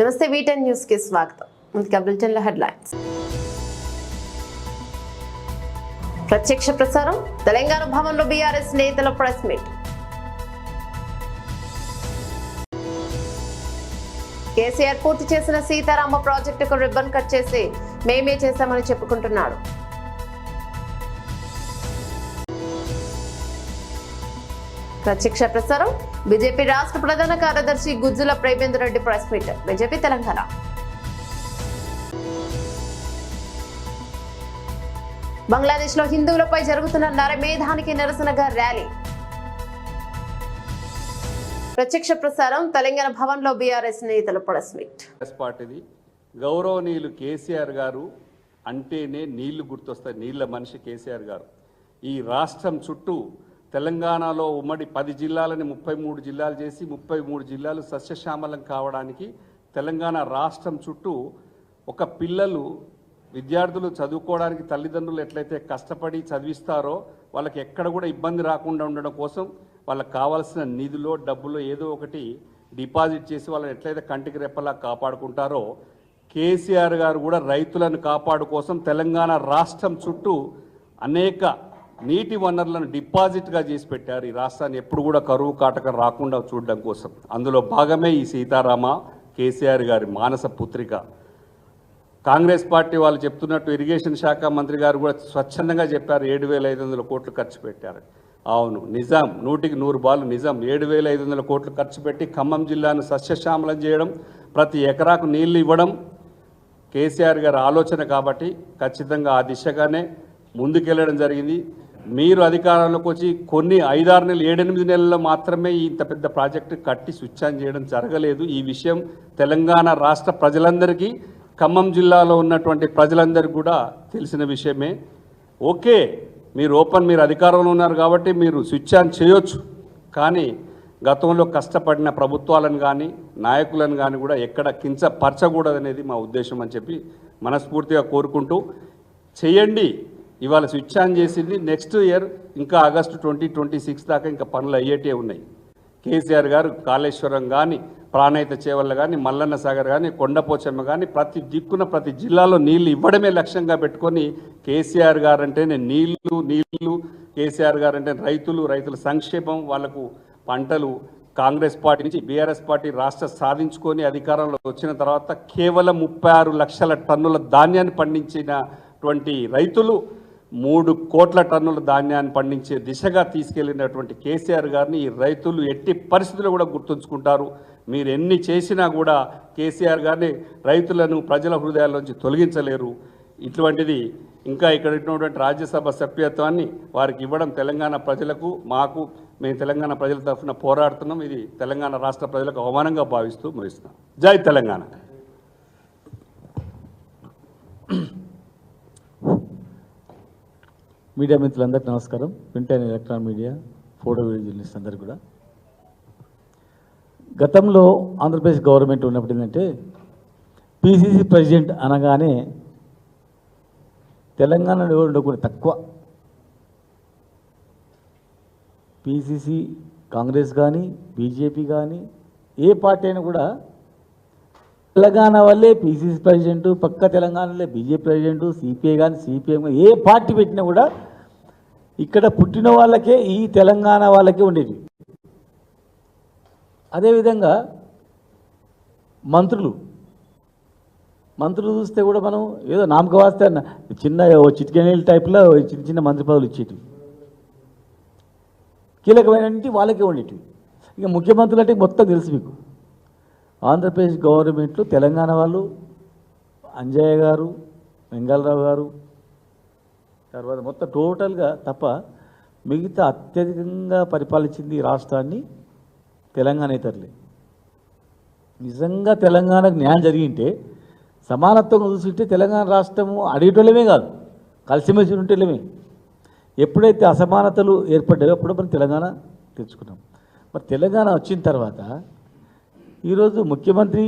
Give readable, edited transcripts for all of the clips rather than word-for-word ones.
నమస్తే వీటెన్ న్యూస్ కి స్వాగతం. ముందుగా బులెటిన్ల హెడ్లైన్స్. ప్రత్యక్ష ప్రసారం తెలంగాణ భవన్లో బీఆర్ఎస్ నేతల ప్రెస్ మీట్. కేసీఆర్ పూర్తి చేసిన సీతారామ ప్రాజెక్టుకు రిబ్బన్ కట్ చేసి మేమే చేశామని చెప్పుకుంటున్నాడు. ప్రత్యక్ష ప్రసారం బీజేపీ రాష్ట్ర ప్రధాన కార్యదర్శి Gujjula Premender Reddy press meet. BJP Telangana. Bangladesh లో హిందువులపై జరుగుతున్న నరమేధానికి నిరసనగా ర్యాలీ. ప్రత్యక్ష ప్రసారం తెలంగాణ భవన్ లో బీఆర్ఎస్ నేతల ప్రెస్ మీట్. పార్టీది గౌరవనీయులు కేసీఆర్ గారు అంటేనే నీళ్లు గుర్తొస్తాయి. నీళ్ల మనిషి కేసీఆర్ గారు. ఈ రాష్ట్రం చుట్టూ తెలంగాణలో ఉమ్మడి 10 జిల్లాలని 33 జిల్లాలు చేసి 33 జిల్లాలు సస్యశ్యామలం కావడానికి తెలంగాణ రాష్ట్రం చుట్టూ ఒక పిల్లలు విద్యార్థులు చదువుకోవడానికి తల్లిదండ్రులు ఎట్లయితే కష్టపడి చదివిస్తారో వాళ్ళకి ఎక్కడ కూడా ఇబ్బంది రాకుండా ఉండడం కోసం వాళ్ళకి కావాల్సిన నిధులో డబ్బులో ఏదో ఒకటి డిపాజిట్ చేసి వాళ్ళని ఎట్లయితే కంటికి రెప్పలా కాపాడుకుంటారో కేసీఆర్ గారు కూడా రైతులను కాపాడు కోసం తెలంగాణ రాష్ట్రం చుట్టూ అనేక నీటి వనరులను డిపాజిట్గా చేసి పెట్టారు. ఈ రాష్ట్రాన్ని ఎప్పుడు కూడా కరువు కాటక రాకుండా చూడడం కోసం. అందులో భాగమే ఈ సీతారామ కేసీఆర్ గారి మానస పుత్రిక. కాంగ్రెస్ పార్టీ వాళ్ళు చెప్తున్నట్టు ఇరిగేషన్ శాఖ మంత్రి గారు కూడా స్వచ్ఛందంగా చెప్పారు 7,500 కోట్లు ఖర్చు పెట్టారు. అవును, నిజాం, 100కి 100 బాలు నిజాం. 7,500 కోట్లు ఖర్చు పెట్టి ఖమ్మం జిల్లాను సస్యశ్యామలం చేయడం, ప్రతి ఎకరాకు నీళ్లు ఇవ్వడం కేసీఆర్ గారి ఆలోచన. కాబట్టి ఖచ్చితంగా ఆ దిశగానే ముందుకెళ్ళడం జరిగింది. మీరు అధికారంలోకి వచ్చి కొన్ని 5-6 నెలలు 7-8 నెలల్లో మాత్రమే ఇంత పెద్ద ప్రాజెక్టు కట్టి స్విచ్ ఆన్ చేయడం జరగలేదు. ఈ విషయం తెలంగాణ రాష్ట్ర ప్రజలందరికీ, ఖమ్మం జిల్లాలో ఉన్నటువంటి ప్రజలందరికీ కూడా తెలిసిన విషయమే. ఓకే, మీరు అధికారంలో ఉన్నారు కాబట్టి మీరు స్విచ్ ఆన్ చేయొచ్చు. కానీ గతంలో కష్టపడిన ప్రభుత్వాలను కానీ నాయకులను కానీ కూడా ఎక్కడ కించపరచకూడదనేది మా ఉద్దేశం అని చెప్పి మనస్ఫూర్తిగా కోరుకుంటూ చేయండి. ఇవాళ స్విచ్ ఆన్ చేసింది. నెక్స్ట్ ఇయర్ ఇంకా ఆగస్టు 2026 దాకా ఇంకా పనులు అయ్యేటే ఉన్నాయి. కేసీఆర్ గారు కాళేశ్వరం కానీ, ప్రాణహిత చేవల్ల కానీ, మల్లన్న సాగర్ కానీ, కొండపోచమ్మ కానీ ప్రతి దిక్కున ప్రతి జిల్లాలో నీళ్లు ఇవ్వడమే లక్ష్యంగా పెట్టుకొని కేసీఆర్ గారు అంటేనే నీళ్లు కేసీఆర్ గారు అంటే రైతుల సంక్షేమం, వాళ్లకు పంటలు. కాంగ్రెస్ పార్టీ నుంచి బీఆర్ఎస్ పార్టీ రాష్ట్ర సాధించుకొని అధికారంలో వచ్చిన తర్వాత కేవలం 36 లక్షల టన్నుల ధాన్యాన్ని పండించినటువంటి రైతులు 3 కోట్ల టన్నుల ధాన్యాన్ని పండించే దిశగా తీసుకెళ్లినటువంటి కేసీఆర్ గారిని ఈ రైతులు ఎట్టి పరిస్థితుల్లో కూడా గుర్తుంచుకుంటారు. మీరు ఎన్ని చేసినా కూడా కేసీఆర్ గారిని రైతులను ప్రజల హృదయాల్లోంచి తొలగించలేరు. ఇటువంటిది ఇంకా ఇక్కడ ఉన్నటువంటి రాజ్యసభ సభ్యత్వాన్ని వారికి ఇవ్వడం తెలంగాణ ప్రజలకు, మేము తెలంగాణ ప్రజల తరఫున పోరాడుతున్నాం. ఇది తెలంగాణ రాష్ట్ర ప్రజలకు అవమానంగా భావిస్తూ ముగిస్తున్నాం. జై తెలంగాణ. మీడియా మిత్రులందరికీ నమస్కారం. Print and electronic media, photo video journalist అందరికీ కూడా. గతంలో ఆంధ్రప్రదేశ్ గవర్నమెంట్ ఉన్నప్పుడు ఏంటంటే పిసిసి ప్రెసిడెంట్ అనగానే తెలంగాణలో ఎవరు కూడా తక్కువ. పిసిసి కాంగ్రెస్ కానీ బీజేపీ కానీ ఏ పార్టీ అయినా కూడా తెలంగాణ వల్లే పిసిసి ప్రెసిడెంట్, పక్క తెలంగాణలో బీజేపీ ప్రెసిడెంట్, సిపిఐ కానీ సిపిఎం కానీ ఏ పార్టీ పెట్టినా కూడా ఇక్కడ పుట్టిన వాళ్ళకే, ఈ తెలంగాణ వాళ్ళకే ఉండేది. అదేవిధంగా మంత్రులు చూస్తే కూడా మనం ఏదో నామక వాస్తే చిన్న చిటికెనీళ్ళ టైప్లో చిన్న మంత్రి పదవులు ఇచ్చేటివి, కీలకమైనటువంటి వాళ్ళకే ఉండేటివి. ఇక ముఖ్యమంత్రులు అంటే మొత్తం తెలుసు మీకు. ఆంధ్రప్రదేశ్ గవర్నమెంట్లో తెలంగాణ వాళ్ళు అంజయ్య గారు, వెంగళరావు గారు, తర్వాత మొత్తం టోటల్గా తప్ప మిగతా అత్యధికంగా పరిపాలించింది ఈ రాష్ట్రాన్ని తెలంగాణ ఇతరులే. నిజంగా తెలంగాణకు న్యాయం జరిగింటే, సమానత్వం చూస్తుంటే తెలంగాణ రాష్ట్రము అడిగేటోళ్ళమే కాదు, కలిసిమెలిసి ఉంటేళ్ళమే. ఎప్పుడైతే అసమానతలు ఏర్పడ్డాయో అప్పుడు మనం తెలంగాణ తెచ్చుకున్నాం. మరి తెలంగాణ వచ్చిన తర్వాత ఈరోజు ముఖ్యమంత్రి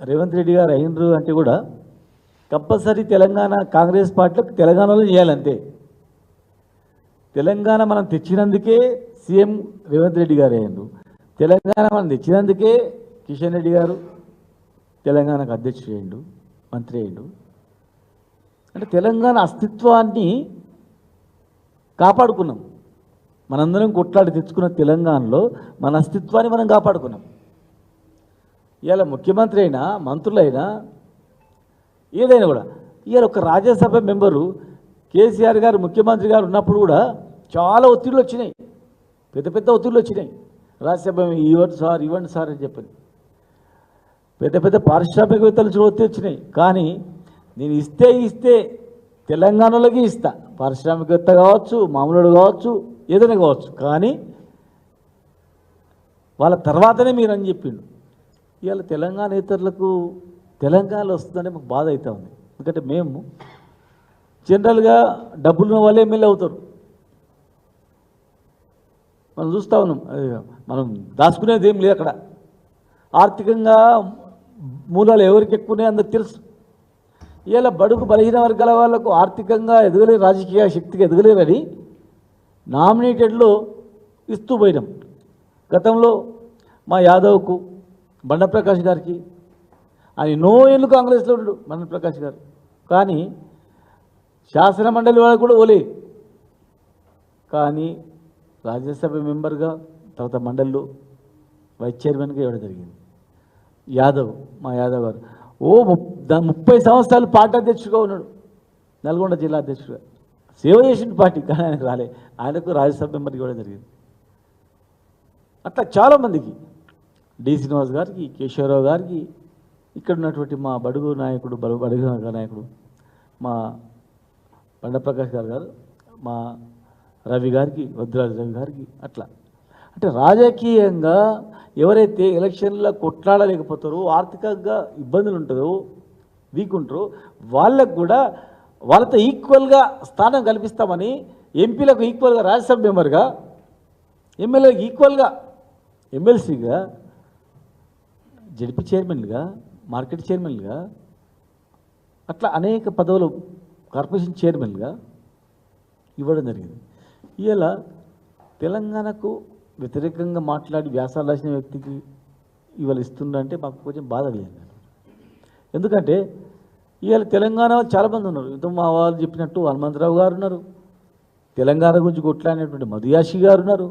రేవంత్ రెడ్డి గారు అయినరు అంటే కూడా కంపల్సరీ తెలంగాణ కాంగ్రెస్ పార్టీలకు తెలంగాణలో చేయాలంతే. తెలంగాణ మనం తెచ్చినందుకే సీఎం రేవంత్ రెడ్డి గారు అయినరు, తెలంగాణ మనం తెచ్చినందుకే కిషన్ రెడ్డి గారు, తెలంగాణకు అధ్యక్షుడు అయ్యిండు, మంత్రి అయ్యిండు. అంటే తెలంగాణ అస్తిత్వాన్ని కాపాడుకున్నాం. మనందరం కొట్లాడి తెచ్చుకున్న తెలంగాణలో మన అస్తిత్వాన్ని మనం కాపాడుకున్నాం. ఇవాళ ముఖ్యమంత్రి అయినా మంత్రులైనా ఏదైనా కూడా ఇవాళ ఒక రాజ్యసభ మెంబరు కేసీఆర్ గారు ముఖ్యమంత్రి గారు ఉన్నప్పుడు కూడా చాలా ఒత్తిళ్ళు వచ్చినాయి, పెద్ద పెద్ద ఒత్తిళ్ళు వచ్చినాయి. రాజ్యసభ ఇవ్వండి సార్ అని చెప్పని పెద్ద పెద్ద పారిశ్రామికవేత్తలు కూడా ఒత్తిడి వచ్చినాయి. కానీ నేను ఇస్తే తెలంగాణలోకి ఇస్తా, పారిశ్రామికవేత్త కావచ్చు, మామూలుడు కావచ్చు, ఏదైనా కావచ్చు, కానీ వాళ్ళ తర్వాతనే మీరు అని చెప్పిండు. ఇవాళ తెలంగాణేతరులకు తెలంగాణలో వస్తుందని మాకు బాధ అవుతా ఉంది. ఎందుకంటే మేము జనరల్గా డబ్బులున్న వాళ్ళే ఎమ్మెల్యే అవుతారు. మనం చూస్తూ ఉన్నాం, మనం దాచుకునేది ఏం లేదు అక్కడ. ఆర్థికంగా మూలాలు ఎవరికి ఎక్కువనే అందరికి తెలుసు. ఇవాళ బడుగు బలహీన వర్గాల వాళ్ళకు ఆర్థికంగా ఎదగలేరు, రాజకీయ శక్తిగా ఎదగలేరని నామినేటెడ్లో ఇస్తూ పోయినాం. గతంలో మా యాదవ్కు, బండప్రకాష్ గారికి, ఆయన ఎన్నో ఏళ్ళు కాంగ్రెస్లో ఉండు బండప్రకాష్ గారు, కానీ శాసన మండలి వాళ్ళకు కూడా ఓలే. కానీ రాజ్యసభ మెంబర్గా తర్వాత మండలిలో వైస్ చైర్మన్గా ఇవ్వడం జరిగింది. యాదవ్, మా యాదవ్ గారు 30 సంవత్సరాలు పార్టీ అధ్యక్షుడిగా ఉన్నాడు, నల్గొండ జిల్లా అధ్యక్షుడిగా సేవ చేసిన పార్టీ, కానీ ఆయనకు రాలే. ఆయనకు రాజ్యసభ మెంబర్కి ఇవ్వడం జరిగింది. అట్లా చాలామందికి, డి శ్రీనివాస్ గారికి, కేశవరావు గారికి, ఇక్కడ ఉన్నటువంటి మా బడుగు నాయకుడు, బడుగు నాయకుడు మా బండప్రకాష్ గారు, మా రవి గారికి, వద్రాజు రవి గారికి, అట్లా. అంటే రాజకీయంగా ఎవరైతే ఎలక్షన్లో కొట్లాడలేకపోతారో, ఆర్థికంగా ఇబ్బందులు ఉంటుందో, వీక్ ఉంటారో, వాళ్ళకు కూడా వాళ్ళతో ఈక్వల్గా స్థానం కల్పిస్తామని ఎంపీలకు ఈక్వల్గా రాజ్యసభ మెంబర్గా, ఎమ్మెల్యేలకు ఈక్వల్గా ఎమ్మెల్సీగా, జడ్పీ చైర్మన్గా, మార్కెట్ చైర్మన్గా, అట్లా అనేక పదవులు కార్పొరేషన్ చైర్మన్గా ఇవ్వడం జరిగింది. ఇలా తెలంగాణకు వ్యతిరేకంగా మాట్లాడి వ్యాసాలు రాసిన వ్యక్తికి ఇవాళ ఇస్తుందంటే మాకు కొంచెం బాధ లేదు. ఎందుకంటే ఇవాళ తెలంగాణ చాలామంది ఉన్నారు. ఇంత మా వాళ్ళు చెప్పినట్టు హనుమంతరావు గారు ఉన్నారు, తెలంగాణ గురించి కొట్లాడినటువంటి మధుయాషి గారు ఉన్నారు,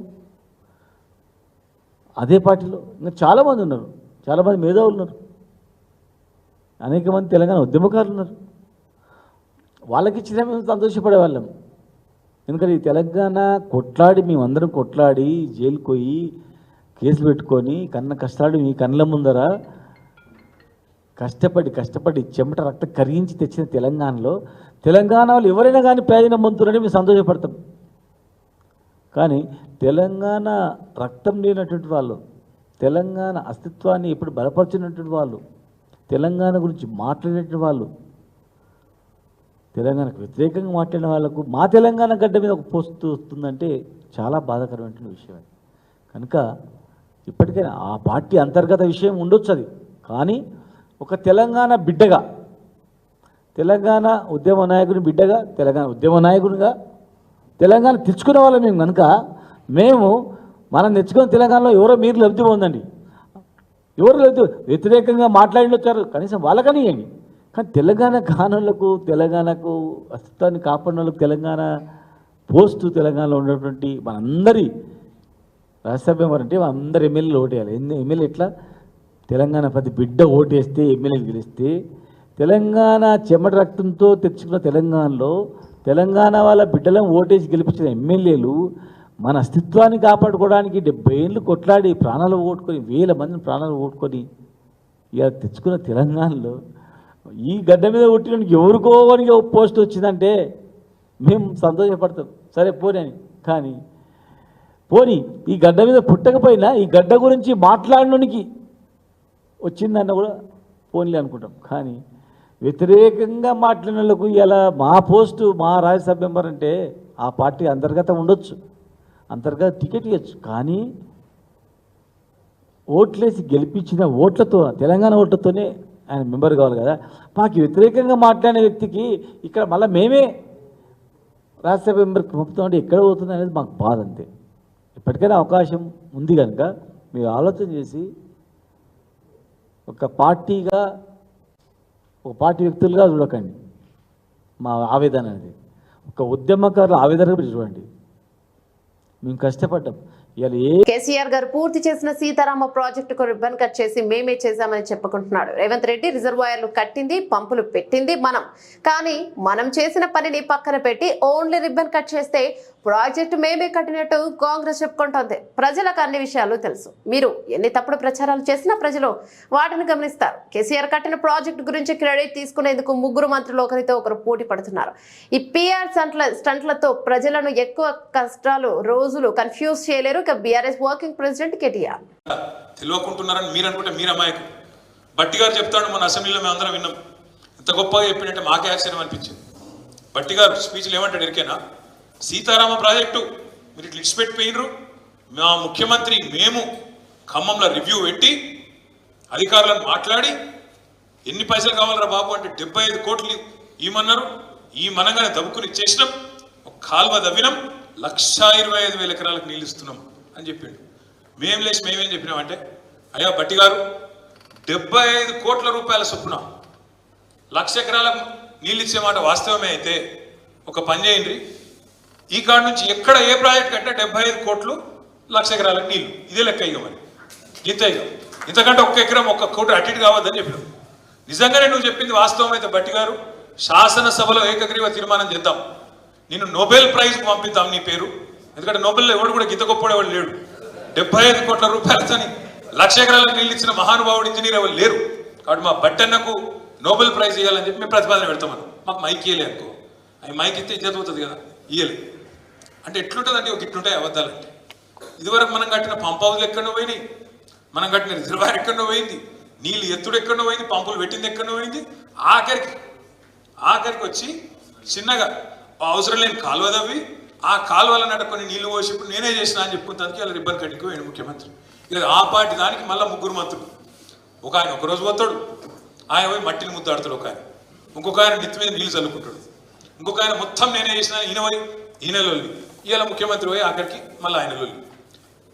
అదే పార్టీలో ఇంకా చాలామంది ఉన్నారు, చాలామంది మేధావులు ఉన్నారు, అనేక మంది తెలంగాణ ఉద్యమకారులు ఉన్నారు. వాళ్ళకి ఇచ్చిన మేము సంతోషపడే వాళ్ళం. ఎందుకంటే ఈ తెలంగాణ కొట్లాడి, మేమందరం కొట్లాడి జైలుకు పోయి కేసులు పెట్టుకొని కష్టాడు మీ కళ్ళ ముందర కష్టపడి చెమట రక్తం కరిగించి తెచ్చిన తెలంగాణలో తెలంగాణ వాళ్ళు ఎవరైనా కానీ ప్రయోజనం పొందుతున్నారని మేము సంతోషపడతాం. కానీ తెలంగాణ రక్తం లేనటువంటి వాళ్ళు, తెలంగాణ అస్తిత్వాన్ని ఎప్పుడు బలపరిచినటువంటి వాళ్ళు, తెలంగాణ గురించి మాట్లాడినటువంటి వాళ్ళు, తెలంగాణకు వ్యతిరేకంగా మాట్లాడిన వాళ్ళకు మా తెలంగాణ గడ్డ మీద ఒక పోస్ట్ వస్తుందంటే చాలా బాధాకరమైన విషయం. కనుక ఇప్పటికైనా ఆ పార్టీ అంతర్గత విషయం ఉండొచ్చు అది, కానీ ఒక తెలంగాణ బిడ్డగా, తెలంగాణ ఉద్యమ నాయకుని బిడ్డగా, తెలంగాణ ఉద్యమ నాయకునిగా తెలంగాణ తెచ్చుకునే వాళ్ళం మేము. కనుక మేము మనం తెచ్చుకున్న తెలంగాణలో ఎవరో మీరు లబ్ధి పొందండి, ఎవరు లబ్ధి వ్యతిరేకంగా మాట్లాడినొచ్చారు కనీసం వాళ్ళకని ఇవ్వండి. కానీ తెలంగాణ కానులకు, తెలంగాణకు అస్తిత్వాన్ని కాపాడిన వాళ్ళకు తెలంగాణ పోస్టు, తెలంగాణలో ఉన్నటువంటి మనందరి రాజ్యసభ మెంబర్ అంటే అందరు ఎమ్మెల్యేలు ఓటేయాలి. ఎమ్మెల్యే ఎట్లా తెలంగాణ ప్రతి బిడ్డ ఓటేస్తే ఎమ్మెల్యేలు గెలిస్తే, తెలంగాణ చెమట రక్తంతో తెచ్చుకున్న తెలంగాణలో తెలంగాణ వాళ్ళ బిడ్డలను ఓటేసి గెలిపించిన ఎమ్మెల్యేలు మన అస్తిత్వాన్ని కాపాడుకోవడానికి 70 ఏళ్ళు కొట్లాడి ప్రాణాలు ఓటుకొని, 1000 మందిని ప్రాణాలు ఓటుకొని ఇక తెచ్చుకున్న తెలంగాణలో ఈ గడ్డ మీద పుట్టినకి ఎవరికోవనికి పోస్ట్ వచ్చిందంటే మేము సంతోషపడతాం. సరే పోనీ అని. కానీ పోనీ ఈ గడ్డ మీద పుట్టకపోయినా ఈ గడ్డ గురించి మాట్లాడడానికి వచ్చిందన్న కూడా పోనీలే అనుకుంటాం. కానీ వ్యతిరేకంగా మాట్లాడిన వాళ్ళకు ఇలా మా పోస్టు, మా రాజ్యసభ మెంబర్ అంటే ఆ పార్టీ అంతర్గతం ఉండొచ్చు, అంతర్గత టికెట్ ఇవ్వచ్చు. కానీ ఓట్లేసి గెలిపించిన ఓట్లతో, తెలంగాణ ఓట్లతోనే ఆయన మెంబర్ కావాలి కదా. మాకు వ్యతిరేకంగా మాట్లాడిన వ్యక్తికి ఇక్కడ మళ్ళీ మేమే రాజ్యసభ మెంబర్కి పంపుతామంటే ఎక్కడ పోతుంది అనేది మాకు బాధ. అంతే. ఇప్పటికైనా అవకాశం ఉంది కనుక మీరు ఆలోచన చేసి ఒక పార్టీగా ఒక పార్టీ వ్యక్తులుగా చూడకండి మా ఆవేదన అనేది. ఒక ఉద్యమకారుల ఆవేదన చూడండి. మేము కష్టపడ్డాం. ఇవాళ కేసీఆర్ గారు పూర్తి చేసిన సీతారామ ప్రాజెక్టుకు రిబ్బన్ కట్ చేసి మేమే చేశామని చెప్పుకుంటున్నాడు రేవంత్ రెడ్డి. రిజర్వాయర్లు కట్టింది, పంపులు పెట్టింది కానీ మనం చేసిన పనిని పక్కన పెట్టి ఓన్లీ రిబ్బన్ కట్ చేస్తే ప్రాజెక్టు మేమే కట్టినట్టు కాంగ్రెస్ చెప్పుకుంటోంది. ప్రజలకు అన్ని విషయాలు తెలుసు. మీరు ఎన్ని తప్పుడు ప్రచారాలు చేసినా ప్రజలు వాటిని గమనిస్తారు. కేసీఆర్ కట్టిన ప్రాజెక్టు గురించి క్రెడిట్ తీసుకునేందుకు ముగ్గురు మంత్రులు ఒకరితో ఒకరు పోటీ పడుతున్నారు. ఈ పిఆర్ స్టంట్లతో ప్రజలను ఎక్కువ కష్టాలు రోజులు కన్ఫ్యూజ్ చేయలేరు. బీఆర్ఎస్ వర్కింగ్ ప్రెసిడెంట్ కేటీఆర్ తెలియకుంటున్నారని మీరు అనుకుంటే మీరు అమాయకు. బట్టి గారు చెప్తాడు, మన అసెంబ్లీలో మేము అందరం విన్నాం. ఎంత గొప్పగా చెప్పినట్టే మాకే ఆశ్చర్యం అనిపించింది. బట్టి గారు స్పీచ్లు ఏమంటాడు ఎరికేనా? సీతారామ ప్రాజెక్టు మీరు ఇట్లా ఇడిచిపెట్టిపోయినరు, మా ముఖ్యమంత్రి మేము ఖమ్మంలో రివ్యూ పెట్టి అధికారులను మాట్లాడి ఎన్ని పైసలు కావాలరా బాబు అంటే 75 కోట్లు ఇవ్వమన్నారు. ఈ మనంగానే దబ్బుకుని ఇచ్చేసినాం, ఒక కాల్వ దవ్వినాం, 1,25,000 ఎకరాలకు నీళ్ళు ఇస్తున్నాం అని చెప్పిండు. మేమేం చెప్పినామంటే, అయ్యా బట్టి గారు 75 కోట్ల రూపాయల చొప్పున 1,00,000 ఎకరాలకు నీళ్ళు ఇచ్చే మాట వాస్తవమే అయితే ఒక పని చేయండి, ఈ కాడ నుంచి ఎక్కడ ఏ ప్రాజెక్ట్ కంటే 75 కోట్లు 1,00,000 ఎకరాలకు నీళ్ళు, ఇదే లెక్క ఇవ్వమని. ఇంతకంటే ఒక్క ఎకరం 1 కోటి అటు ఇటు కావద్దని చెప్పినాం. నిజంగానే నువ్వు చెప్పింది వాస్తవం అయితే బట్టి గారు, శాసనసభలో ఏకగ్రీవ తీర్మానం చేద్దాం, నేను నోబెల్ ప్రైజ్కి పంపిద్దాం నీ పేరు. ఎందుకంటే నోబెల్లో ఎవడు కూడా గీత గొప్పవాడు లేడు. 75 కోట్ల రూపాయలతో 1,00,000 ఎకరాలకు నీళ్ళు ఇచ్చిన మహానుభావుడు ఇంజనీర్ ఎవరు లేరు. కాబట్టి మా బట్టన్నకు నోబెల్ ప్రైజ్ ఇవ్వాలని చెప్పి మేము ప్రతిపాదన పెడతామని. మాకు మైక్ ఇయ్యలే అనుకో, అవి మైక్ ఇస్తే ఇజ్జత అవుతుంది కదా, ఇయ్యలే అంటే ఎట్లుంటుందంటే ఒక ఇట్లుంటాయి అబద్ధాలంటే. ఇదివరకు మనం కట్టిన పంప్ హౌస్లు ఎక్కడో పోయినాయి, మనం కట్టిన రిజర్వాయర్ ఎక్కడో పోయింది, నీళ్ళు ఎత్తుడు ఎక్కడో పోయింది, పంపులు పెట్టింది ఎక్కడో పోయింది. ఆఖరికి వచ్చి చిన్నగా అవసరం లేని కాలువ తవ్వి ఆ కాలువల నడుకొని నీళ్లు పోసి ఇప్పుడు నేనే చేసిన అని చెప్పుకుంటానికి అలా రిబ్బన్ కట్టింకు వేణు ముఖ్యమంత్రి. ఇక ఆ పార్టీ దానికి మళ్ళీ ముగ్గురు మంత్రులు. ఒక ఆయన ఒకరోజు పోతాడు, ఆయన పోయి మట్టిని ముద్దాడుతాడు ఒక ఆయన, ఇంకొక ఆయన నెత్తి మీద నీళ్ళు చల్లుకుంటాడు, ఇంకొక ఆయన మొత్తం నేనే చేసిన ఈయన లొల్లి. ఇవాళ ముఖ్యమంత్రి పోయి ఆఖరికి మళ్ళీ ఆయన లొల్లి.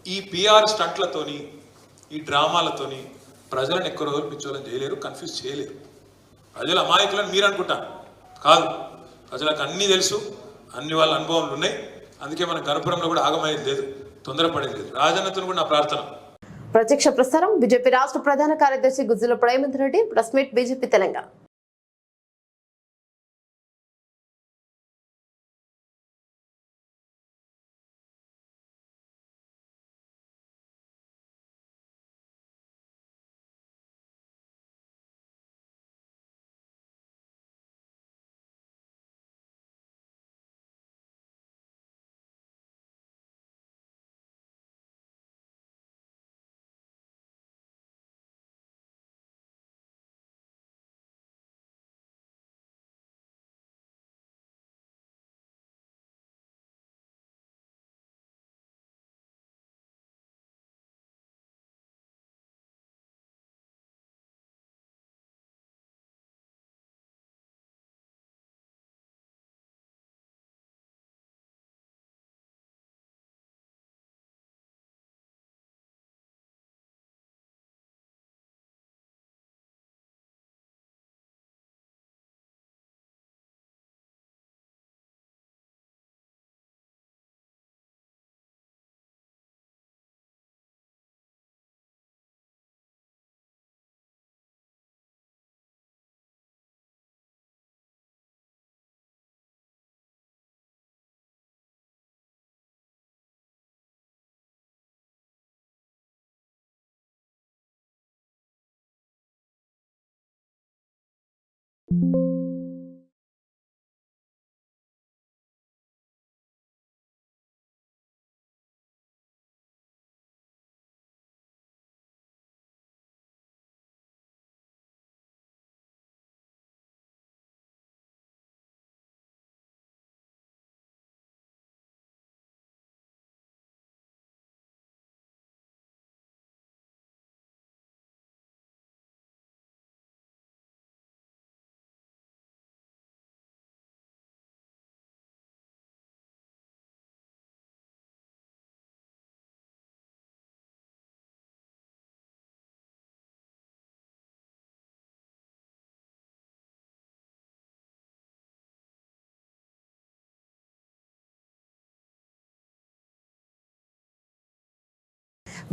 ఈ పిఆర్ స్టంట్లతోని ఈ డ్రామాలతోని ప్రజలను ఎక్కువ రోజులు పిచ్చోళ్ళని చేయలేరు, కన్ఫ్యూజ్ చేయలేరు. ప్రజల అమాయకులను మీరు అనుకుంటారు కాదు, ప్రజలకు అన్నీ తెలుసు, అన్ని వాళ్ళ అనుభవాలు ఉన్నాయి. అందుకే మన గణపురంలో కూడా ఆగమయ్యేది లేదు, తొందరపడేది లేదు. రాజన్నతో కూడా నా ప్రార్థన. ప్రత్యక్ష ప్రసారం బీజేపీ రాష్ట్ర ప్రధాన కార్యదర్శి Gujjula Premender Reddy, press meet, BJP Telangana.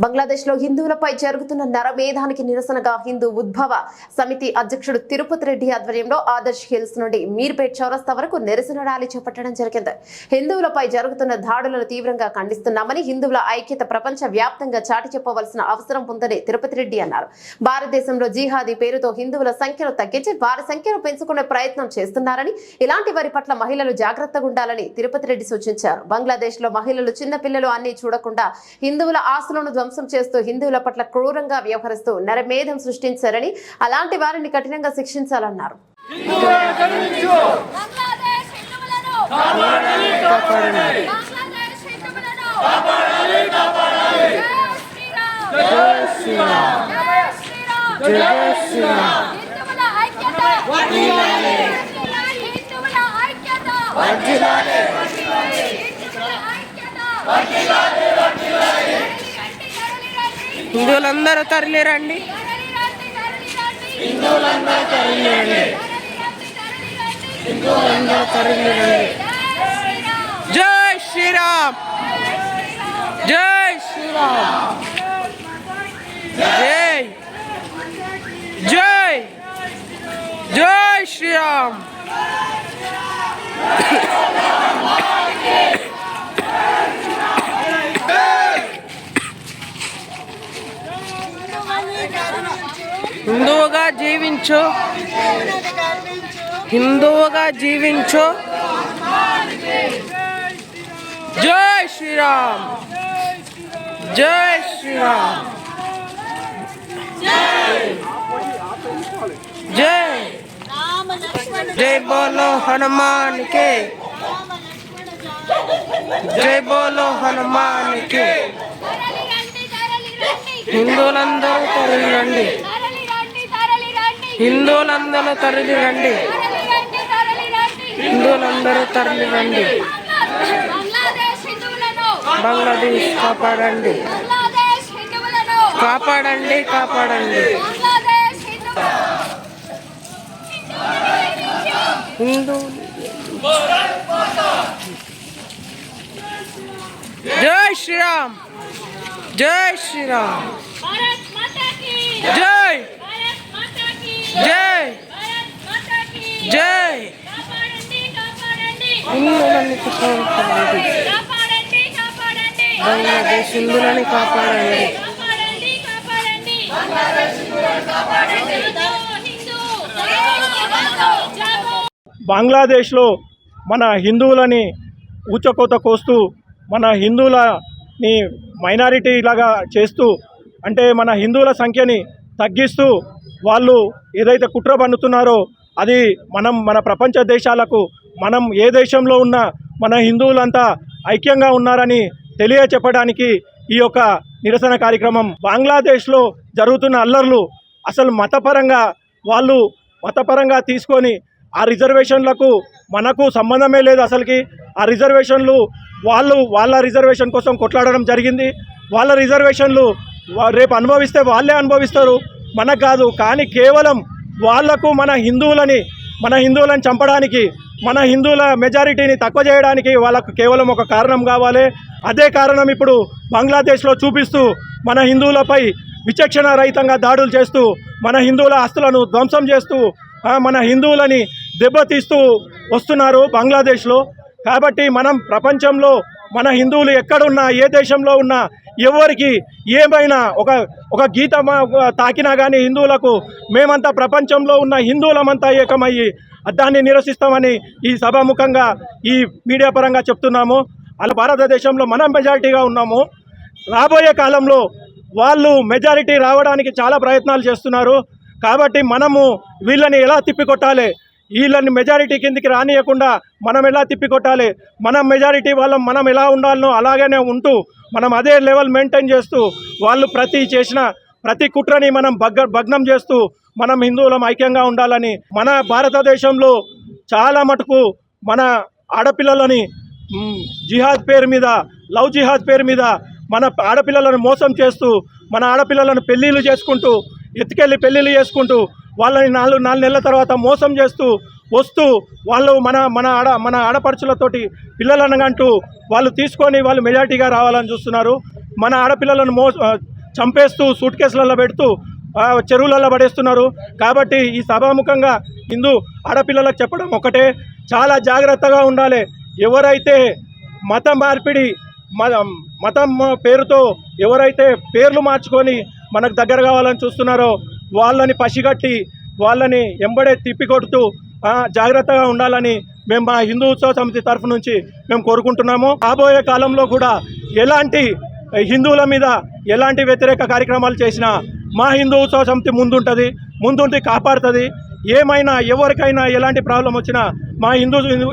బంగ్లాదేశ్లో హిందువులపై జరుగుతున్న నరమేధానికి నిరసనగా హిందూ ఉద్భవ సమితి అధ్యక్షుడు తిరుపతి రెడ్డి ఆధ్వర్యంలో ఆదర్శ్ హిల్స్ నుండి మీర్పేట్ చౌరస్తా వరకు నిరసన ర్యాలీ చేపట్టడం జరిగింది. హిందువులపై జరుగుతున్న దాడులను తీవ్రంగా ఖండిస్తున్నామని, హిందువుల ఐక్యత ప్రపంచ వ్యాప్తంగా చాటి చెప్పవలసిన అవసరం ఉందని తిరుపతి రెడ్డి అన్నారు. భారతదేశంలో జిహాదీ పేరుతో హిందువుల సంఖ్యను తగ్గించి వారి సంఖ్యను పెంచుకునే ప్రయత్నం చేస్తున్నారని, ఇలాంటి వారి పట్ల మహిళలు జాగ్రత్తగా ఉండాలని తిరుపతి రెడ్డి సూచించారు. బంగ్లాదేశ్ లో మహిళలు, చిన్న పిల్లలు అన్ని చూడకుండా హిందువుల ఆస్తులను ధ్వంసం చేస్తూ హిందువుల పట్ల క్రూరంగా వ్యవహరిస్తూ నరమేధం సృష్టించారని, అలాంటి వారిని కఠినంగా శిక్షించాలన్నారు. హిందువులందరూ తరలి రండి. జై శ్రీరామ్, జై శ్రీరామ్, జై జై జై శ్రీరామ్. హిందువుగా జీవించు, హిందువుగా జీవించు. జై శ్రీరామ్, జై శ్రీరామ్, జై జై బోలో హనుమాన్ కే, జై బోలో హనుమాన్ కే. హిందువులందరూ తరలి రండి, హిందువులందరూ తరలి రండి, హిందువులందరూ తరలి రండి. బంగ్లాదేశ్ కాపాడండి, కాపాడండి, కాపాడండి. హిందూ జై శ్రీరామ్, జై శ్రీరామ్, జై జై జై. హిందువులని కాపాడండి, బంగ్లాదేశ్ హిందువులని కాపాడండి. బంగ్లాదేశ్లో మన హిందువులని ఊచకోత కోస్తూ, మన హిందువులని మైనారిటీ లాగా చేస్తూ, అంటే మన హిందువుల సంఖ్యని తగ్గిస్తూ వాళ్ళు ఏదైతే కుట్ర పన్నుతున్నారో అది మన ప్రపంచ దేశాలకు మనం ఏ దేశంలో ఉన్నా మన హిందువులంతా ఐక్యంగా ఉన్నారని తెలియచెప్పడానికి ఈ యొక్క నిరసన కార్యక్రమం. బంగ్లాదేశ్లో జరుగుతున్న అల్లర్లు అసలు మతపరంగా తీసుకొని ఆ రిజర్వేషన్లకు మనకు సంబంధమే లేదు. అసలుకి ఆ రిజర్వేషన్లు వాళ్ళ రిజర్వేషన్ కోసం కొట్లాడడం జరిగింది. వాళ్ళ రిజర్వేషన్లు రేపు అనుభవిస్తే వాళ్ళే అనుభవిస్తారు, మనకు కాదు. కానీ కేవలం వాళ్లకు మన హిందువులను చంపడానికి, మన హిందువుల మెజారిటీని తక్కువ చేయడానికి వాళ్ళకు కేవలం ఒక కారణం కావాలి. అదే కారణం ఇప్పుడు బంగ్లాదేశ్లో చూపిస్తూ మన హిందువులపై విచక్షణ రహితంగా దాడులు చేస్తూ, మన హిందువుల ఆస్తులను ధ్వంసం చేస్తూ, మన హిందువులని దెబ్బతీస్తూ వస్తున్నారు బంగ్లాదేశ్లో. కాబట్టి మనం ప్రపంచంలో మన హిందువులు ఎక్కడున్నా, ఏ దేశంలో ఉన్నా, ఎవరికి ఏమైనా ఒక గీత తాకినా కానీ హిందువులకు మేమంతా ప్రపంచంలో ఉన్న హిందువులమంతా ఏకమయ్యి దాన్ని నిరసిస్తామని ఈ సభాముఖంగా ఈ మీడియా పరంగా చెప్తున్నాము. అలా భారతదేశంలో మనం మెజారిటీగా ఉన్నాము. రాబోయే కాలంలో వాళ్ళు మెజారిటీ రావడానికి చాలా ప్రయత్నాలు చేస్తున్నారు. కాబట్టి మనము వీళ్ళని ఎలా తిప్పికొట్టాలి, వీళ్ళని మెజారిటీ కిందికి రానియకుండా మనం ఎలా తిప్పికొట్టాలి, మనం మెజారిటీ వాళ్ళం మనం ఎలా ఉండాలనో అలాగనే ఉంటూ మనం అదే లెవెల్ మెయింటైన్ చేస్తూ వాళ్ళు చేసిన ప్రతి కుట్రని మనం భగ్నం చేస్తూ మనం హిందువులం ఐక్యంగా ఉండాలని. మన భారతదేశంలో చాలా మటుకు మన ఆడపిల్లలని జిహాద్ పేరు మీద, లవ్ జిహాద్ పేరు మీద మన ఆడపిల్లలను మోసం చేస్తూ, మన ఆడపిల్లలను పెళ్ళిళ్ళు చేసుకుంటూ, ఎత్తుకెళ్ళి పెళ్ళిళ్ళు చేసుకుంటూ, వాళ్ళని నాలుగు నెలల తర్వాత మోసం చేస్తూ వస్తూ వాళ్ళు మన ఆడపడుచులతోటి పిల్లలను అంటూ వాళ్ళు తీసుకొని వాళ్ళు మెజారిటీగా రావాలని చూస్తున్నారు. మన ఆడపిల్లలను చంపేస్తూ సూట్ కేసులలో పెడుతూ చెరువులలో పడేస్తున్నారు. కాబట్టి ఈ సభాముఖంగా హిందూ ఆడపిల్లలకు చెప్పడం ఒకటే, చాలా జాగ్రత్తగా ఉండాలి. ఎవరైతే మత మార్పిడి మతం పేరుతో ఎవరైతే పేర్లు మార్చుకొని మనకు దగ్గర కావాలని చూస్తున్నారో వాళ్ళని పసిగట్టి వాళ్ళని ఎంబడే తిప్పికొడుతూ జాగ్రత్తగా ఉండాలని మేము మా హిందూ ఉత్సవ సమితి తరఫు నుంచి మేము కోరుకుంటున్నాము. రాబోయే కాలంలో కూడా ఎలాంటి హిందువుల మీద ఎలాంటి వ్యతిరేక కార్యక్రమాలు చేసినా మా హిందూ ఉత్సవ సమితి ముందుండి కాపాడుతుంది. ఏమైనా ఎవరికైనా ఎలాంటి ప్రాబ్లం వచ్చినా మా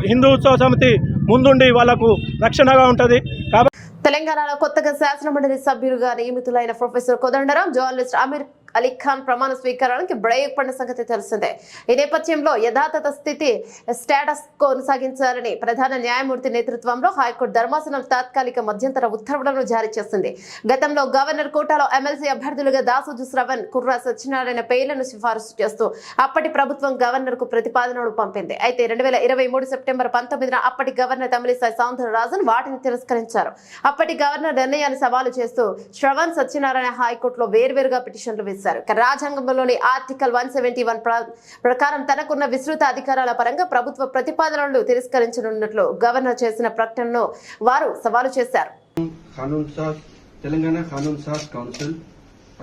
హిందూ ఉత్సవ సమితి ముందుండి వాళ్లకు రక్షణగా ఉంటుంది. కాబట్టి తెలంగాణలో కొత్తగా శాసనమండలి సభ్యులుగా నియమితులైన ప్రొఫెసర్ కోదండరాం, జర్నలిస్ట్ అమీర్ అలీ ఖాన్ ప్రమాణ స్వీకారానికి బ్రేక్ సంగతి తెలిసిందే. ఈ నేపథ్యంలో యథాతథ స్థితి స్టేటస్ కొనసాగించాలని ప్రధాన న్యాయమూర్తి నేతృత్వంలో హైకోర్టు ధర్మాసనం తాత్కాలిక మధ్యంతర ఉత్తర్వులను జారీ చేసింది. గతంలో గవర్నర్ కోటాలో ఎమ్మెల్సీ అభ్యర్థులుగా దాసోజు శ్రవణ్, కుర్రా సత్యనారాయణ పేర్లను సిఫారసు చేస్తూ అప్పటి ప్రభుత్వం గవర్నర్ కు ప్రతిపాదనలు పంపింది. అయితే 2023 సెప్టెంబర్ 19న అప్పటి గవర్నర్ తమిళిసై సౌందరరాజన్ వాటిని తిరస్కరించారు. అప్పటి గవర్నర్ నిర్ణయాన్ని సవాలు చేస్తూ శ్రవణ్, సత్యనారాయణ హైకోర్టులో వేర్వేరుగా పిటిషన్లు వేశారు. రాజ్యాంగంలోని ఆర్టికల్ 171 ప్రకారం తనకున్న విస్తృత అధికారాల పరంగా ప్రభుత్వ ప్రతిపాదనలు తిరస్కరించనున్నట్లు గవర్నర్ చేసిన ప్రకటనను వారు సవాలు చేశారు. तेलंगाना कानून साज काउंसिल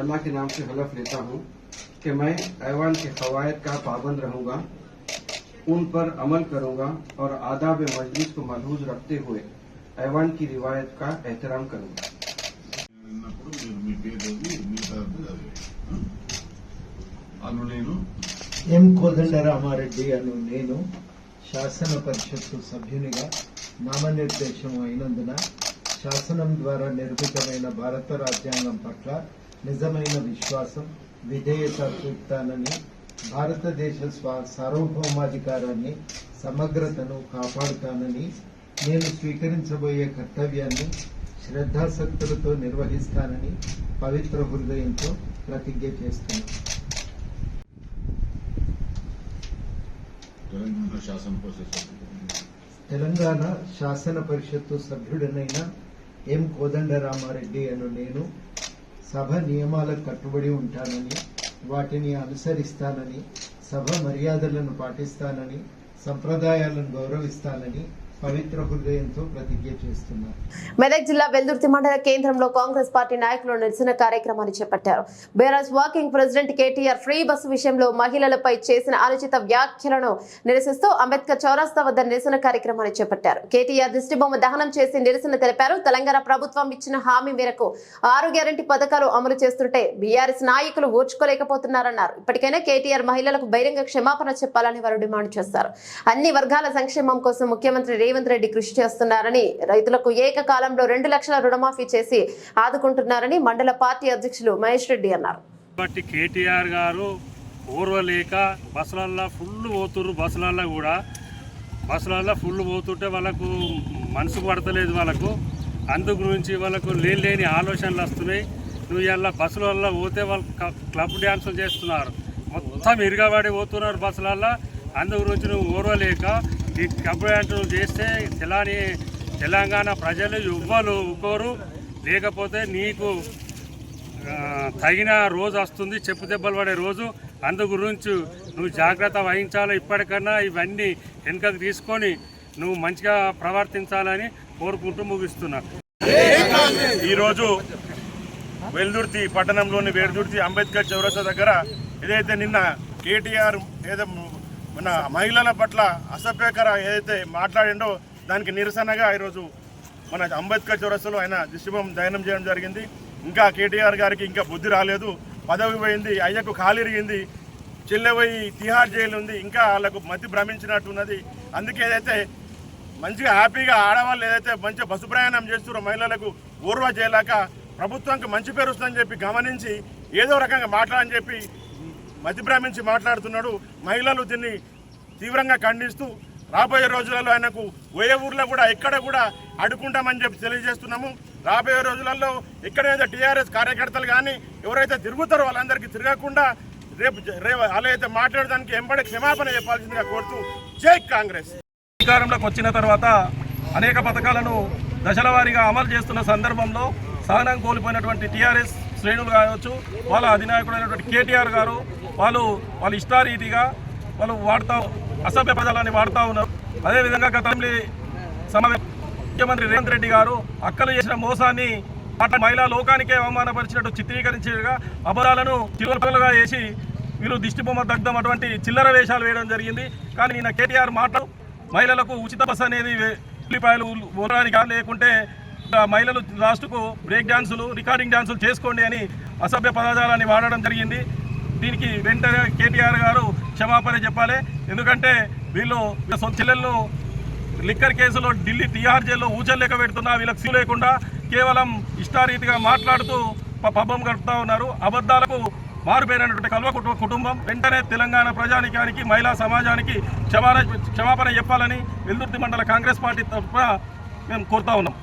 अल्लाह के नाम से हलफ लेता हूँ कि मैं ऐवान के कवायद का पाबंद रहूँगा, उन पर अमल करूँगा और आदाब मजलिस को मलहूज रखते हुए ऐवान की रिवायत का एहतराम करूँगा. ఎం కోదండరామారెడ్డి అను నేను శాసన పరిషత్తు సభ్యునిగా నామనిర్దేశం అయినందున శాసనం ద్వారా నిర్మితమైన భారత రాజ్యాంగం పట్ల నిజమైన విశ్వాసం, విధేయత చూపుతానని, భారతదేశ సార్వభౌమాధికారాన్ని, సమగ్రతను కాపాడుతానని, నేను స్వీకరించబోయే కర్తవ్యాన్ని శ్రద్ధాసక్తులతో నిర్వహిస్తానని పవిత్ర హృదయంతో ప్రతిజ్ఞ చేస్తున్నాను. తెలంగాణ శాసన పరిషత్తు సభ్యుడనైన ఎం కోదండరామారెడ్డి అను నేను సభ నియమాలకు కట్టుబడి ఉంటానని, వాటిని అనుసరిస్తానని, సభ మర్యాదలను పాటిస్తానని, సంప్రదాయాలను గౌరవిస్తానని పవిత్ర హృదయంతో ప్రతిజ్ఞ చేస్తున్నారు. మెదక్ జిల్లా వెల్దుర్తి మండల కేంద్రంలో కాంగ్రెస్ పార్టీ నాయకులు నిరసన కార్యక్రమాన్ని చేపట్టారు. BRS working president KTR free bus విషయంలో మహిళలపై చేసిన అనుచిత వ్యాఖ్యలను నిరసిస్తూ అంబేద్కర్ చౌరస్తా వద్ద నిరసన కార్యక్రమాన్ని చేపట్టారు. కేటీఆర్ దిష్టిబొమ్మ దహనం చేసి నిరసన తెలిపారు. తెలంగాణ ప్రభుత్వం ఇచ్చిన హామీ మేరకు 6 గ్యారెంటీ పథకాలు అమలు చేస్తుంటే బీఆర్ఎస్ నాయకులు ఓర్చుకోలేకపోతున్నారన్నారు. ఇప్పటికైనా కేటీఆర్ మహిళలకు బహిరంగ క్షమాపణ చెప్పాలని వారు డిమాండ్ చేశారు. అన్ని వర్గాల సంక్షేమం కోసం ముఖ్యమంత్రి రేవంత్ రెడ్డి కృషి చేస్తున్నారని, రైతులకు ఏకకాలంలో 2 లక్షల రుణమాఫీ చేసి ఆదుకుంటున్నారని మండల పార్టీ అధ్యక్షులు మహేష్ రెడ్డి అన్నారు. కేటీఆర్ గారు ఓర్వలేక బస్సులల్లో ఫుల్ పోతుర్రు. బస్సులల్లో ఫుల్ పోతుంటే వాళ్ళకు మనసుకు పడతలేదు. వాళ్ళకు అందు గురించి వాళ్ళకు లేని ఆలోచనలు వస్తున్నాయి. నువ్వు ఇలా బస్సులలో పోతే వాళ్ళు క్లబ్ డ్యాన్సులు చేస్తున్నారు, మొత్తం ఇరుగబడి పోతున్నారు బస్సులల్లో. అందు గురించి నువ్వు ఓర్వలేక ఈ క్లబ్ డ్యాన్సులు చేస్తే తెలంగాణ ప్రజలు ఎవ్వరు ఒక్కోరు, లేకపోతే నీకు తగిన రోజు వస్తుంది, చెప్పు దెబ్బలు పడే రోజు. అందు గురించి నువ్వు జాగ్రత్త వహించాలి. ఇప్పటికన్నా ఇవన్నీ వెనుకకు తీసుకొని నువ్వు మంచిగా ప్రవర్తించాలని కోరుకుంటూ ముగిస్తున్నా. ఈరోజు వెల్దుర్తి పట్టణంలోని వెల్దుర్తి అంబేద్కర్ చౌరస్తా దగ్గర ఏదైతే నిన్న కేటీఆర్ ఏదో మన మహిళల పట్ల అసభ్యకర ఏదైతే మాట్లాడిండో దానికి నిరసనగా ఈరోజు మన అంబేద్కర్ చౌరస్తాలో ఆయన దిష్టిబొమ్మ దహనం చేయడం జరిగింది. ఇంకా కేటీఆర్ గారికి ఇంకా బుద్ధి రాలేదు, పదవి పోయింది, అయ్యకు కాలిరిగింది, చెల్లెపోయి తిహార్ జైలు ఉంది, ఇంకా వాళ్ళకు మతి భ్రమించినట్టున్నది. అందుకే ఏదైతే మంచిగా హ్యాపీగా ఆడవాళ్ళు ఏదైతే మంచిగా బస్సు ప్రయాణం చేస్తున్నారో మహిళలకు ఓర్వ చేయలేక ప్రభుత్వానికి మంచి పేరు వస్తుందని చెప్పి గమనించి ఏదో రకంగా మాట్లాడని చెప్పి మతి భ్రమించి మాట్లాడుతున్నాడు. మహిళలు దీన్ని తీవ్రంగా ఖండిస్తూ రాబోయే రోజులలో ఆయనకు ఏ ఊర్లో కూడా ఎక్కడ కూడా అడ్డుకుంటామని చెప్పి తెలియజేస్తున్నాము. రాబోయే రోజులలో ఎక్కడైతే టీఆర్ఎస్ కార్యకర్తలు కానీ ఎవరైతే తిరుగుతారో వాళ్ళందరికీ తిరగకుండా రేపు అలా అయితే మాట్లాడడానికి ఎంబడి క్షమాపణ చెప్పాల్సిందిగా కోరుతూ జై కాంగ్రెస్. అధికారంలోకి వచ్చిన తర్వాత అనేక పథకాలను దశల వారీగా అమలు చేస్తున్న సందర్భంలో సహనం కోల్పోయినటువంటి టీఆర్ఎస్ శ్రేణులు కావచ్చు, వాళ్ళ అధినాయకుడైనటువంటి కేటీఆర్ గారు వాళ్ళు ఇష్టారీతిగా వాళ్ళు అసభ్య పదాలని వాడుతూ ఉన్నారు. అదేవిధంగా గత ముఖ్యమంత్రి రేవంత్ రెడ్డి గారు అక్కలు చేసిన మోసాన్ని మహిళా లోకానికే అవమానపరిచినట్టు చిత్రీకరించేగా అబద్ధాలను చిలువలుగా వేసి వీళ్ళు దిష్టిబొమ్మ దగ్ధం అటువంటి చిల్లర వేషాలు వేయడం జరిగింది. కానీ నిన్న కేటీఆర్ మాటలు మహిళలకు ఉచిత బస్ అనేది ఉల్లిపాయలు ఊరడానికి లేకుంటే మహిళలు లాస్ట్కు బ్రేక్ డాన్సులు రికార్డింగ్ డాన్సులు చేసుకోండి అని అసభ్య పదజాలాన్ని వాడడం జరిగింది. దీనికి వెంటనే కేటీఆర్ గారు క్షమాపణ చెప్పాలి. ఎందుకంటే వీళ్ళు సొంత చెల్లెలను లిక్కర్ కేసులో ఢిల్లీ తిహార్ జైల్లో ఊచలేక పెడుతున్నా వీళ్ళకి సిగ్గు లేకుండా కేవలం ఇష్టారీతిగా మాట్లాడుతూ పబ్బం గడుపుతూ ఉన్నారు. అబద్ధాలకు మారుపేరైనటువంటి కల్వ కుటుంబం వెంటనే తెలంగాణ ప్రజానికానికి మహిళా సమాజానికి క్షమాపణ చెప్పాలని వెల్దుర్తి మండల కాంగ్రెస్ పార్టీ తరఫున మేము కోరుతా ఉన్నాం.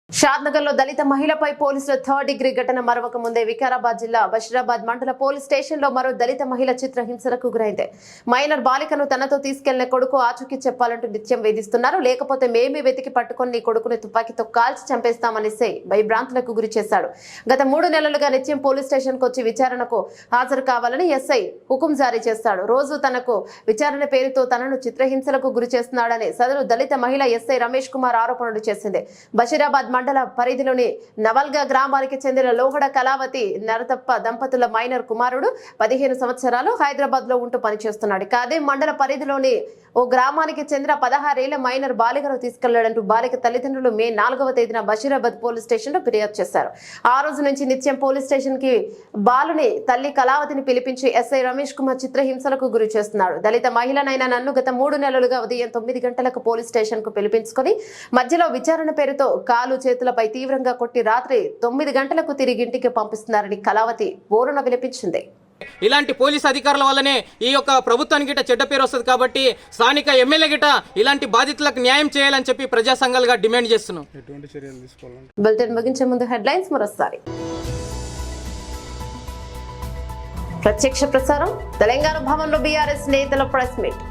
షాద్నగర్ లో దళిత మహిళపై పోలీసుల 3rd డిగ్రీ ఘటన మరొక ముందే వికారాబాద్ జిల్లా బషీరాబాద్ మండల పోలీస్ స్టేషన్ లో మరో దళిత మహిళ చిత్రహింసలకు గురైంది. మైనర్ బాలికను తనతో తీసుకెళ్లిన కొడుకు ఆచూకీ చెప్పాలంటూ నిత్యం వేధిస్తున్నారు. లేకపోతే మేమే వెతికి పట్టుకుని నీ కొడుకుని తుపాకీతో కాల్చి చంపేస్తామని భయభ్రాంతులకు గురి చేశాడు. గత 3 నెలలుగా నిత్యం పోలీస్ స్టేషన్ కు వచ్చి విచారణకు హాజరు కావాలని ఎస్ఐ హుకుం జారీ చేస్తాడు. రోజు తనకు విచారణ పేరుతో తనను చిత్రహింసలకు గురి చేస్తున్నాడని సదరు దళిత మహిళ ఎస్ఐ రమేష్ కుమార్ ఆరోపణలు చేసింది. బషీరాబాద్ మండల పరిధిలోని నవల్గా గ్రామానికి చెందిన లోహడ కళావతి నరతప్ప దంపతుల మైనర్ కుమారుడు 15 సంవత్సరాలు హైదరాబాద్ లో ఉంటూ పనిచేస్తున్నాడు. అదే మండల పరిధిలోని ఓ గ్రామానికి చెందిన 16 ఏళ్ల మైనర్ బాలికను తీసుకెళ్లాడంటూ బాలిక తల్లిదండ్రులు మే 4వ తేదీన బషీరాబాద్ పోలీస్ స్టేషన్ లో ఫిర్యాదు చేశారు. ఆ రోజు నుంచి నిత్యం పోలీస్ స్టేషన్ కి బాలుని తల్లి కళావతిని పిలిపించి ఎస్ఐ రమేష్ కుమార్ చిత్రహింసలకు గురి చేస్తున్నాడు. దళిత మహిళనైన నన్ను గత 3 నెలలుగా ఉదయం 9 గంటలకు పోలీస్ స్టేషన్ కు పిలిపించుకొని మధ్యలో విచారణ పేరుతో కాలు చేతులపై తీవ్రంగా కొట్టి రాత్రి 9 గంటలకు తిరిగి ఇంటికి పంపిస్తున్నారని కళావతి బోరున విలపించింది. ఇలాంటి పోలీస్ అధికారుల వల్లనే ఈ యొక్క ప్రభుత్వానికి గిట్ట చెడ్డ పేరు వస్తుంది. కాబట్టి స్థానిక ఎమ్మెల్యే గిట్ట ఇలాంటి బాధితులకు న్యాయం చేయాలని చెప్పి ప్రజా సంఘాలుగా డిమాండ్ చేస్తున్నాం. బులెటిన్ ముగించే ముందు హెడ్లైన్స్ మరోసారి. ప్రత్యక్ష ప్రసారం తెలంగాణ భవన్లో బీఆర్ఎస్ నేతల ప్రెస్ మీట్.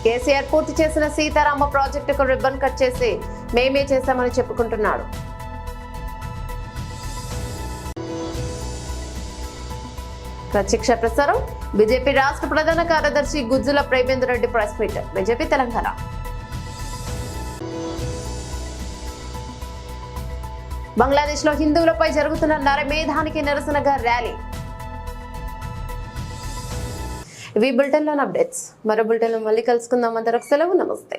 కేసీఆర్ పూర్తి చేసిన సీతారామ ప్రాజెక్టుకు రిబ్బన్ కట్ చేసి మేమే చేశామని చెప్పుకుంటున్నాడు. ప్రత్యక్ష ప్రసారం బీజేపీ రాష్ట్ర ప్రధాన కార్యదర్శి Gujjula Premender Reddy press meet. BJP Telangana. Bangladesh లో హిందువులపై జరుగుతున్న నరమేధానికి నిరసనగా ర్యాలీ. ఇవి బులెటిన్లోని అప్డేట్స్. మరో బులెటిన్లో మళ్ళీ కలుసుకుందాం. అందరికి సెలవు. నమస్తే.